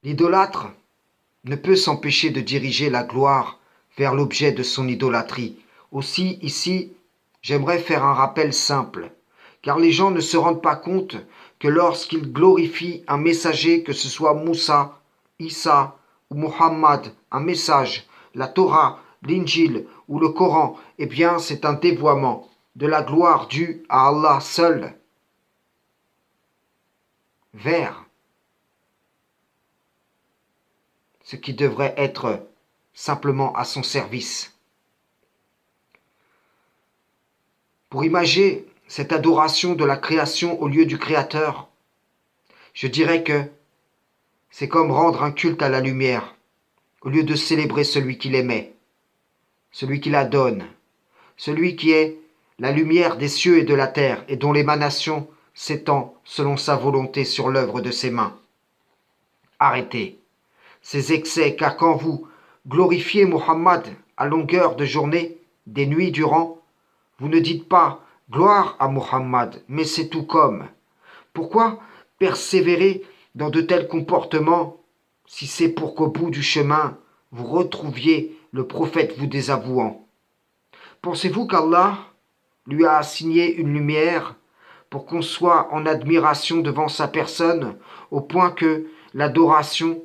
L'idolâtre ne peut s'empêcher de diriger la gloire vers l'objet de son idolâtrie. Aussi, ici, j'aimerais faire un rappel simple, car les gens ne se rendent pas compte que lorsqu'ils glorifient un messager, que ce soit Moussa, Issa ou Muhammad, un message, la Torah, l'Injil ou le Coran, eh bien c'est un dévoiement de la gloire due à Allah seul vers ce qui devrait être simplement à son service. Pour imager cette adoration de la création au lieu du Créateur, je dirais que c'est comme rendre un culte à la lumière, au lieu de célébrer celui qui l'émet, celui qui la donne, celui qui est la lumière des cieux et de la terre et dont l'émanation s'étend selon sa volonté sur l'œuvre de ses mains. Arrêtez ces excès, car quand vous glorifiez Muhammad à longueur de journée, des nuits durant, vous ne dites pas gloire à Muhammad, mais c'est tout comme. Pourquoi persévérer dans de tels comportements si c'est pour qu'au bout du chemin, vous retrouviez le prophète vous désavouant? Pensez-vous qu'Allah lui a assigné une lumière pour qu'on soit en admiration devant sa personne au point que l'adoration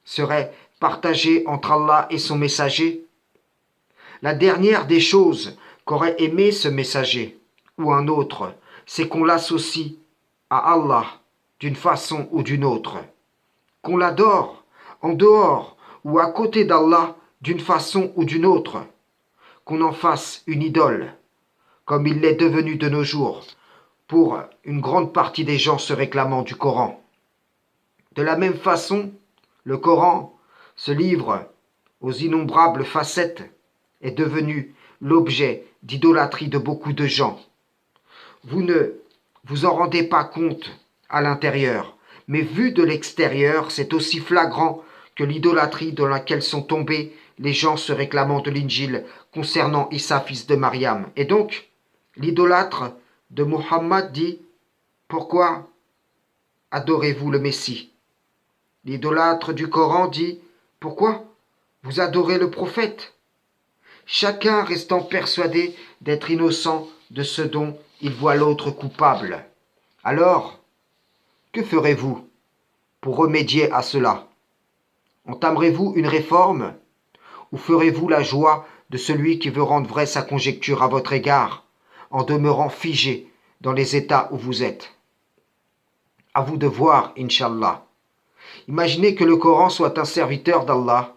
serait partagée entre Allah et son messager? La dernière des choses qu'aurait aimé ce messager ou un autre, c'est qu'on l'associe à Allah d'une façon ou d'une autre, qu'on l'adore en dehors ou à côté d'Allah d'une façon ou d'une autre, qu'on en fasse une idole, comme il l'est devenu de nos jours, pour une grande partie des gens se réclamant du Coran. De la même façon, le Coran, ce livre aux innombrables facettes, est devenu l'objet d'idolâtrie de beaucoup de gens. Vous ne vous en rendez pas compte à l'intérieur, mais vu de l'extérieur, c'est aussi flagrant que l'idolâtrie dans laquelle sont tombés les gens se réclamant de l'Injil concernant Issa, fils de Mariam. Et donc, l'idolâtre de Muhammad dit « Pourquoi adorez-vous le Messie ?» L'idolâtre du Coran dit « Pourquoi vous adorez le prophète ?» Chacun restant persuadé d'être innocent de ce dont il voit l'autre coupable. Alors, que ferez-vous pour remédier à cela? Entamerez-vous une réforme ou ferez-vous la joie de celui qui veut rendre vraie sa conjecture à votre égard en demeurant figé dans les états où vous êtes? À vous de voir, Inch'Allah. Imaginez que le Coran soit un serviteur d'Allah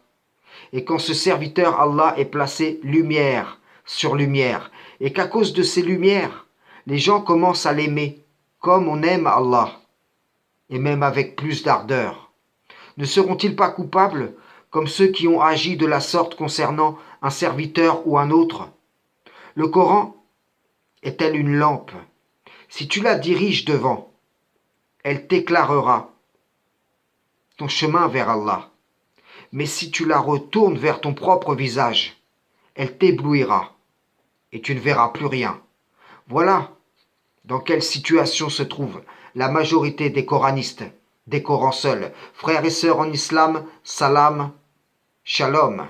et quand ce serviteur Allah est placé lumière sur lumière et qu'à cause de ces lumières, les gens commencent à l'aimer comme on aime Allah et même avec plus d'ardeur. Ne seront-ils pas coupables comme ceux qui ont agi de la sorte concernant un serviteur ou un autre? Le Coran est tel une lampe. Si tu la diriges devant, elle t'éclairera ton chemin vers Allah. Mais si tu la retournes vers ton propre visage, elle t'éblouira et tu ne verras plus rien. Voilà dans quelle situation se trouve la majorité des coranistes, des Corans seuls. Frères et sœurs en islam, salam, shalom.